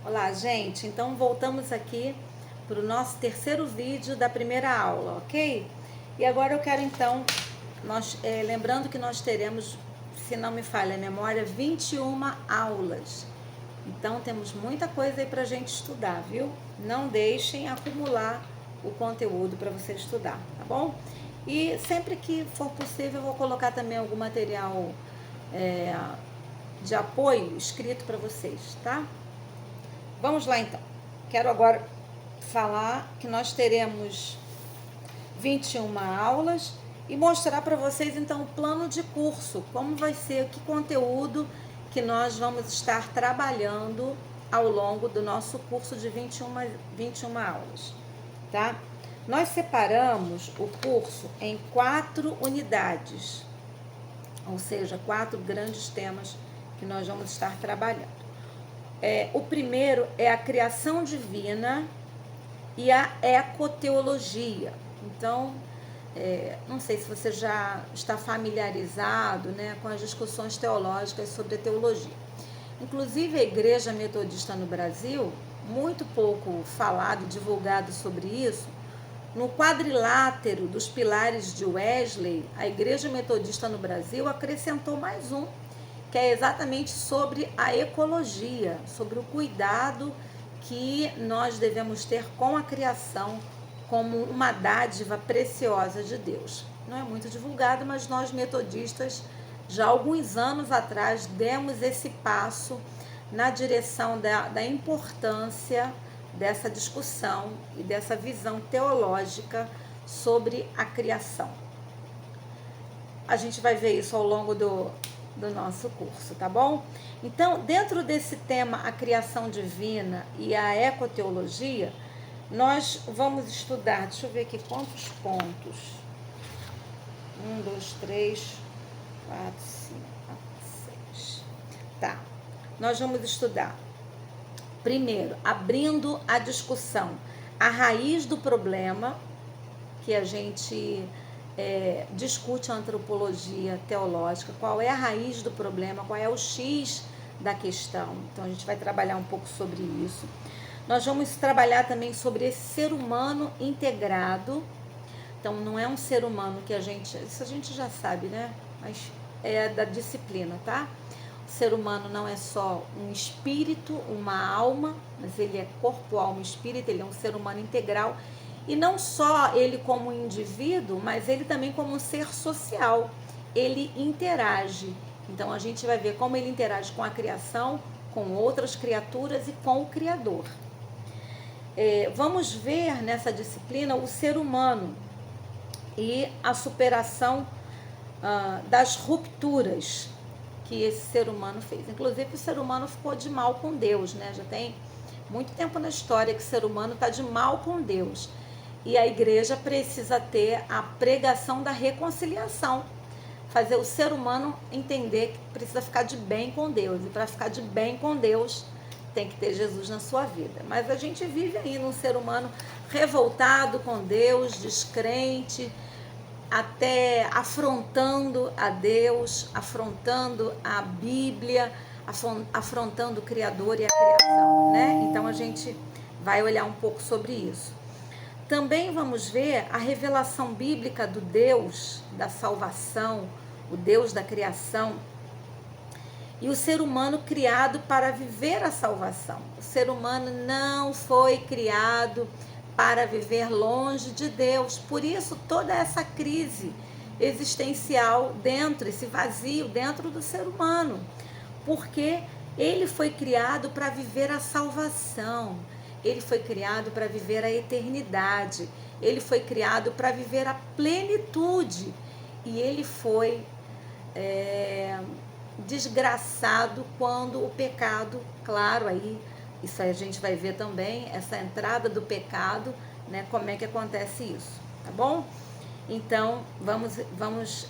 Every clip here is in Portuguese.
Olá, gente. Então voltamos aqui para o nosso terceiro vídeo da primeira aula, ok? E agora eu quero então, lembrando que nós teremos, se não me falha a memória, 21 aulas. Então temos muita coisa aí para a gente estudar, viu? Não deixem acumular o conteúdo para você estudar, tá bom? E sempre que for possível eu vou colocar também algum material de apoio escrito para vocês, tá? Vamos lá então. Quero agora falar que nós teremos 21 aulas e mostrar para vocês então o plano de curso, como vai ser, que conteúdo que nós vamos estar trabalhando ao longo do nosso curso de 21 aulas, tá? Nós separamos o curso em 4 unidades, ou seja, 4 grandes temas que nós vamos estar trabalhando. O primeiro é a criação divina e a ecoteologia. Então, não sei se você já está familiarizado, né, com as discussões teológicas sobre a teologia. Inclusive, a Igreja Metodista no Brasil, muito pouco falado, divulgado sobre isso, no quadrilátero dos pilares de Wesley, a Igreja Metodista no Brasil acrescentou mais um, que é exatamente sobre a ecologia, sobre o cuidado que nós devemos ter com a criação como uma dádiva preciosa de Deus. Não é muito divulgado, mas nós metodistas, já há alguns anos atrás, demos esse passo na direção da importância dessa discussão e dessa visão teológica sobre a criação. A gente vai ver isso ao longo do nosso curso, tá bom? Então, dentro desse tema, a criação divina e a ecoteologia, nós vamos estudar, deixa eu ver aqui quantos pontos. 1, 2, 3, 4, 5, 6. Tá. Nós vamos estudar, primeiro, abrindo a discussão, a raiz do problema, que a gente discute a antropologia teológica, qual é a raiz do problema, qual é o X da questão. Então a gente vai trabalhar um pouco sobre isso. Nós vamos trabalhar também sobre esse ser humano integrado. Então não é um ser humano que isso a gente já sabe, né? Mas é da disciplina, tá? O ser humano não é só um espírito, uma alma, mas ele é corpo, alma e espírito, ele é um ser humano integral. E não só ele como indivíduo, mas ele também como um ser social. Ele interage. Então a gente vai ver como ele interage com a criação, com outras criaturas e com o Criador. Vamos ver nessa disciplina o ser humano e a superação das rupturas que esse ser humano fez. Inclusive o ser humano ficou de mal com Deus, né? Já tem muito tempo na história que o ser humano está de mal com Deus. E a igreja precisa ter a pregação da reconciliação, fazer o ser humano entender que precisa ficar de bem com Deus. E para ficar de bem com Deus, tem que ter Jesus na sua vida. Mas a gente vive aí num ser humano revoltado com Deus, descrente, até afrontando a Deus, afrontando a Bíblia, afrontando o Criador e a criação, né? Então a gente vai olhar um pouco sobre isso. Também vamos ver a revelação bíblica do Deus da salvação, o Deus da criação, e o ser humano criado para viver a salvação. O ser humano não foi criado para viver longe de Deus. Por isso, toda essa crise existencial dentro, esse vazio dentro do ser humano. Porque ele foi criado para viver a salvação. Ele foi criado para viver a eternidade. Ele foi criado para viver a plenitude. E ele foi desgraçado quando o pecado, claro, aí isso aí a gente vai ver também, essa entrada do pecado, né, como é que acontece isso, tá bom? Então, vamos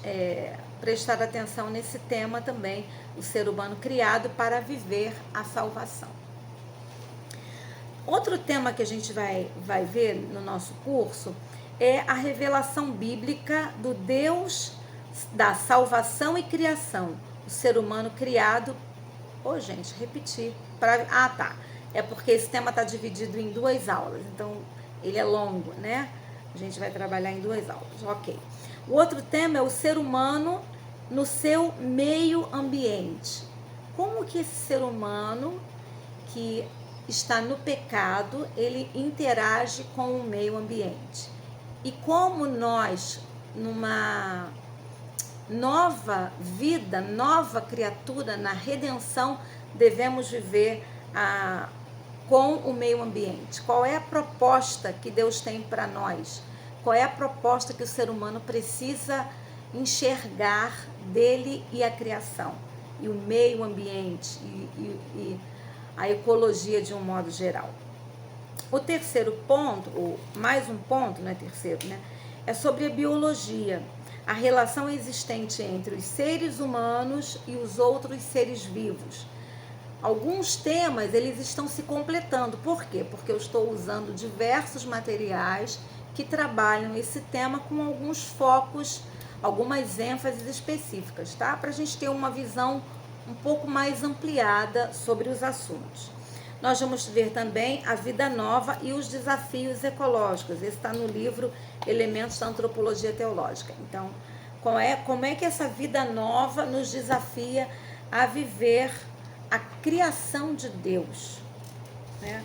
prestar atenção nesse tema também, o ser humano criado para viver a salvação. Outro tema que a gente vai ver no nosso curso é a revelação bíblica do Deus da salvação e criação, o ser humano criado, gente, repetir, tá, é porque esse tema está dividido em 2 aulas, então ele é longo, né? A gente vai trabalhar em 2 aulas, ok. O outro tema é o ser humano no seu meio ambiente. Como que esse ser humano que está no pecado, ele interage com o meio ambiente? E como nós, numa nova vida, nova criatura, na redenção, devemos viver com o meio ambiente? Qual é a proposta que Deus tem para nós? Qual é a proposta que o ser humano precisa enxergar dele e a criação? E o meio ambiente e a ecologia de um modo geral. O terceiro ponto, ou mais um ponto, não é terceiro, né? É sobre a biologia, a relação existente entre os seres humanos e os outros seres vivos. Alguns temas, eles estão se completando. Por quê? Porque eu estou usando diversos materiais que trabalham esse tema com alguns focos, algumas ênfases específicas, tá? Para a gente ter uma visão um pouco mais ampliada sobre os assuntos. Nós vamos ver também a vida nova e os desafios ecológicos. Esse está no livro Elementos da Antropologia Teológica. Então, como é que essa vida nova nos desafia a viver a criação de Deus, né?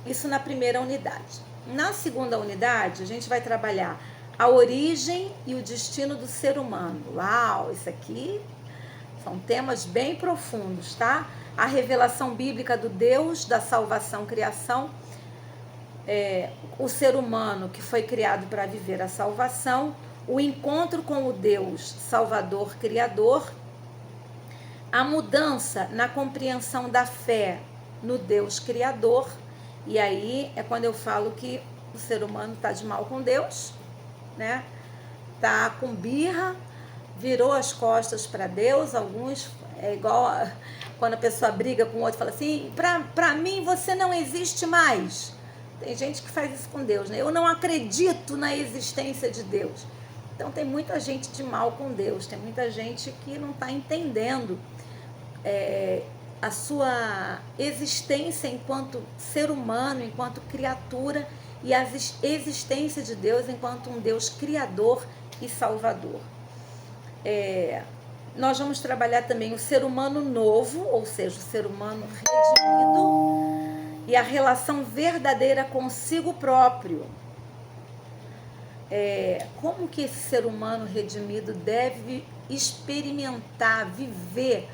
Isso na primeira unidade. Na segunda unidade, a gente vai trabalhar a origem e o destino do ser humano. Uau, isso aqui são temas bem profundos, tá? A revelação bíblica do Deus, da salvação, criação, o ser humano que foi criado para viver a salvação, o encontro com o Deus Salvador, Criador, a mudança na compreensão da fé no Deus Criador. E aí é quando eu falo que o ser humano está de mal com Deus, né? Tá com birra, virou as costas para Deus. Alguns, é igual quando a pessoa briga com o outro, fala assim, para mim você não existe mais. Tem gente que faz isso com Deus, né? Eu não acredito na existência de Deus. Então tem muita gente de mal com Deus, tem muita gente que não está entendendo a sua existência enquanto ser humano, enquanto criatura, e a existência de Deus enquanto um Deus criador e salvador. Nós vamos trabalhar também o ser humano novo, ou seja, o ser humano redimido, e a relação verdadeira consigo próprio. Como que esse ser humano redimido deve experimentar, viver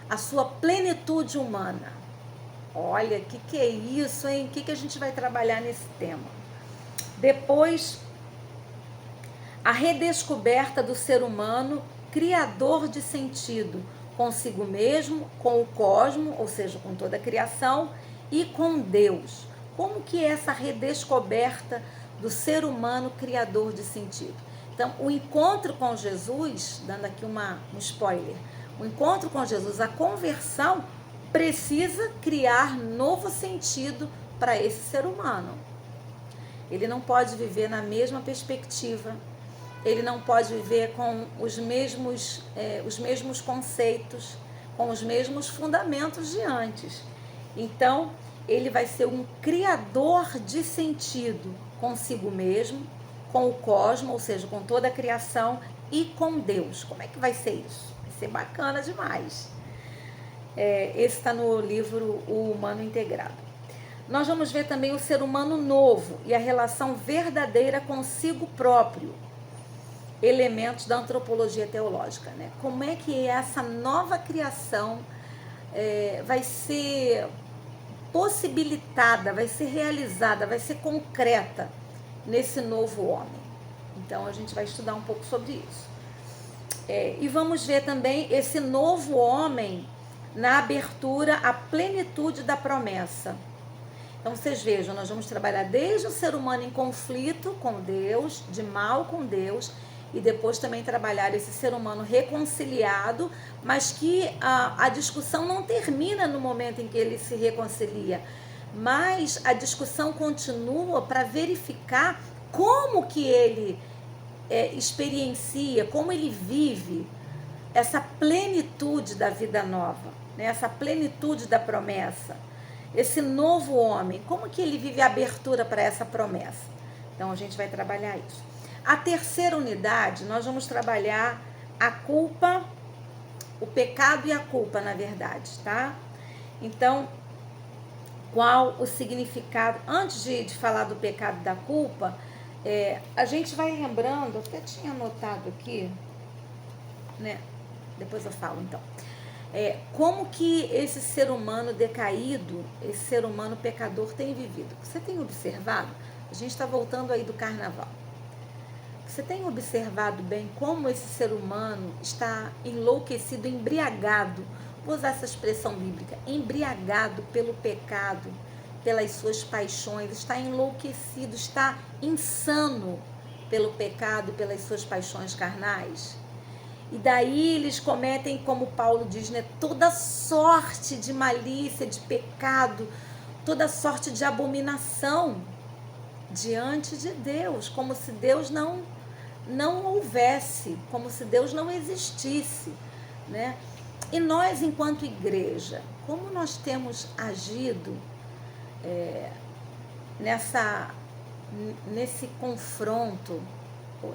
a sua plenitude humana? Olha, que é isso, hein? O que a gente vai trabalhar nesse tema? Depois, a redescoberta do ser humano criador de sentido consigo mesmo, com o cosmos, ou seja, com toda a criação, e com Deus. Como que é essa redescoberta do ser humano criador de sentido? Então, o encontro com Jesus, dando aqui um spoiler, o encontro com Jesus, a conversão, precisa criar novo sentido para esse ser humano. Ele não pode viver na mesma perspectiva, ele não pode viver com os mesmos conceitos, com os mesmos fundamentos de antes. Então, ele vai ser um criador de sentido consigo mesmo, com o cosmos, ou seja, com toda a criação, e com Deus. Como é que vai ser isso? Vai ser bacana demais. Esse está no livro O Humano Integrado. Nós vamos ver também o ser humano novo e a relação verdadeira consigo próprio. Elementos da antropologia teológica, né? Como é que essa nova criação vai ser possibilitada, vai ser realizada, vai ser concreta nesse novo homem. Então a gente vai estudar um pouco sobre isso. E vamos ver também esse novo homem na abertura à plenitude da promessa. Então vocês vejam, nós vamos trabalhar desde o ser humano em conflito com Deus, de mal com Deus, e depois também trabalhar esse ser humano reconciliado, mas que a discussão não termina no momento em que ele se reconcilia, mas a discussão continua para verificar como que ele experiencia, como ele vive essa plenitude da vida nova, né? Essa plenitude da promessa. esse novo homem, como que ele vive a abertura para essa promessa? Então a gente vai trabalhar isso. A terceira unidade, nós vamos trabalhar a culpa, o pecado e a culpa, na verdade, tá? Então, qual o significado? Antes de falar do pecado e da culpa, a gente vai lembrando, eu até tinha anotado aqui, né? Depois eu falo, então. Como que esse ser humano decaído, esse ser humano pecador tem vivido? Você tem observado? A gente está voltando aí do carnaval. Você tem observado bem como esse ser humano está enlouquecido, embriagado, vou usar essa expressão bíblica, embriagado pelo pecado, pelas suas paixões, está enlouquecido, está insano pelo pecado, pelas suas paixões carnais? E daí eles cometem, como Paulo diz, né, toda sorte de malícia, de pecado, toda sorte de abominação diante de Deus, como se Deus não houvesse, como se Deus não existisse, né? E nós, enquanto igreja, como nós temos agido nesse confronto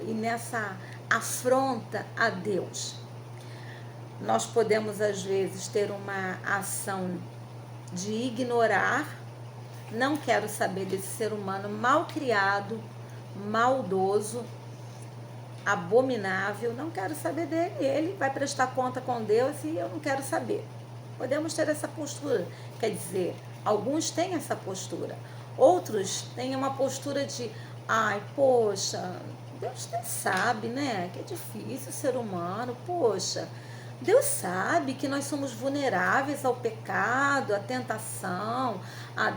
e nessa afronta a Deus? Nós podemos, às vezes, ter uma ação de ignorar, não quero saber desse ser humano mal criado, maldoso, abominável, não quero saber dele, ele vai prestar conta com Deus e eu não quero saber. Podemos ter essa postura, quer dizer, alguns têm essa postura, outros têm uma postura de, ai, poxa, Deus sabe, né, que é difícil ser humano, poxa, Deus sabe que nós somos vulneráveis ao pecado, à tentação,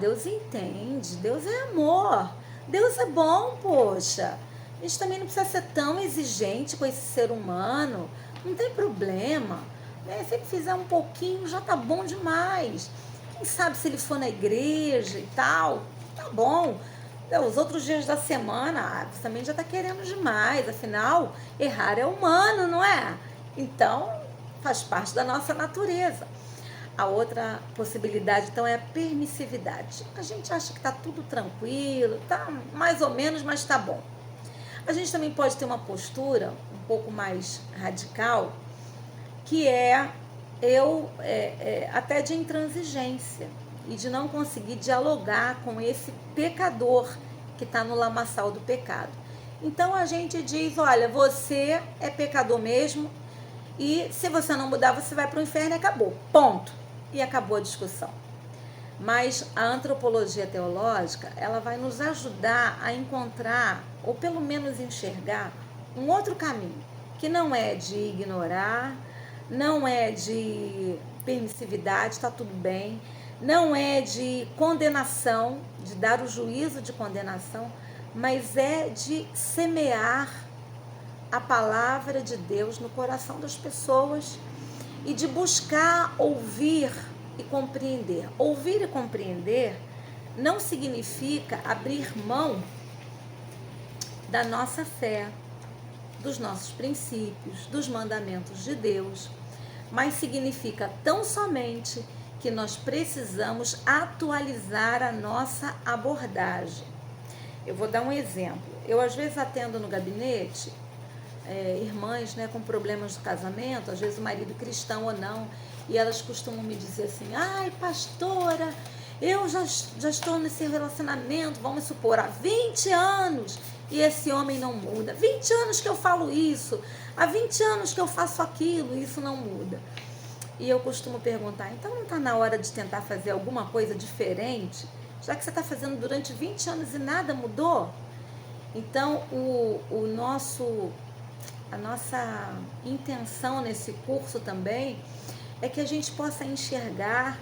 Deus entende, Deus é amor, Deus é bom, poxa. A gente também não precisa ser tão exigente com esse ser humano, não tem problema, né? Se ele fizer um pouquinho já tá bom demais. Quem sabe se ele for na igreja e tal, tá bom. Os outros dias da semana, você também já tá querendo demais, afinal, errar é humano, não é? Então, faz parte da nossa natureza. A outra possibilidade, então, é a permissividade. A gente acha que tá tudo tranquilo, tá mais ou menos, mas tá bom. A gente também pode ter uma postura um pouco mais radical, que até de intransigência e de não conseguir dialogar com esse pecador que está no lamaçal do pecado. Então a gente diz, olha, você é pecador mesmo e se você não mudar, você vai para o inferno e acabou, ponto. E acabou a discussão. Mas a antropologia teológica, ela vai nos ajudar a encontrar, ou pelo menos enxergar, um outro caminho, que não é de ignorar, não é de permissividade, está tudo bem, não é de condenação, de dar o juízo de condenação, mas é de semear a palavra de Deus no coração das pessoas e de buscar ouvir e compreender. Ouvir e compreender não significa abrir mão da nossa fé, dos nossos princípios, dos mandamentos de Deus, mas significa tão somente que nós precisamos atualizar a nossa abordagem. Eu vou dar um exemplo. Eu, às vezes, atendo no gabinete irmãs, né, com problemas de casamento, às vezes o marido cristão ou não, e elas costumam me dizer assim, ai, pastora, eu já estou nesse relacionamento, vamos supor, há 20 anos, e esse homem não muda. 20 anos que eu falo isso, há 20 anos que eu faço aquilo, e isso não muda. E eu costumo perguntar, então não está na hora de tentar fazer alguma coisa diferente, já que você está fazendo durante 20 anos e nada mudou? Então, a nossa intenção nesse curso também é que a gente possa enxergar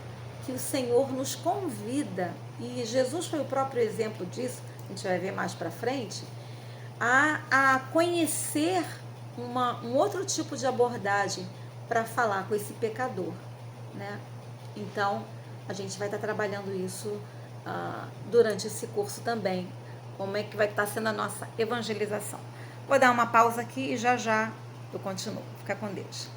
que o Senhor nos convida, e Jesus foi o próprio exemplo disso, a gente vai ver mais para frente, a conhecer um outro tipo de abordagem para falar com esse pecador, né? Então, a gente vai estar trabalhando isso durante esse curso também, como é que vai estar sendo a nossa evangelização. Vou dar uma pausa aqui e já eu continuo. Fica com Deus.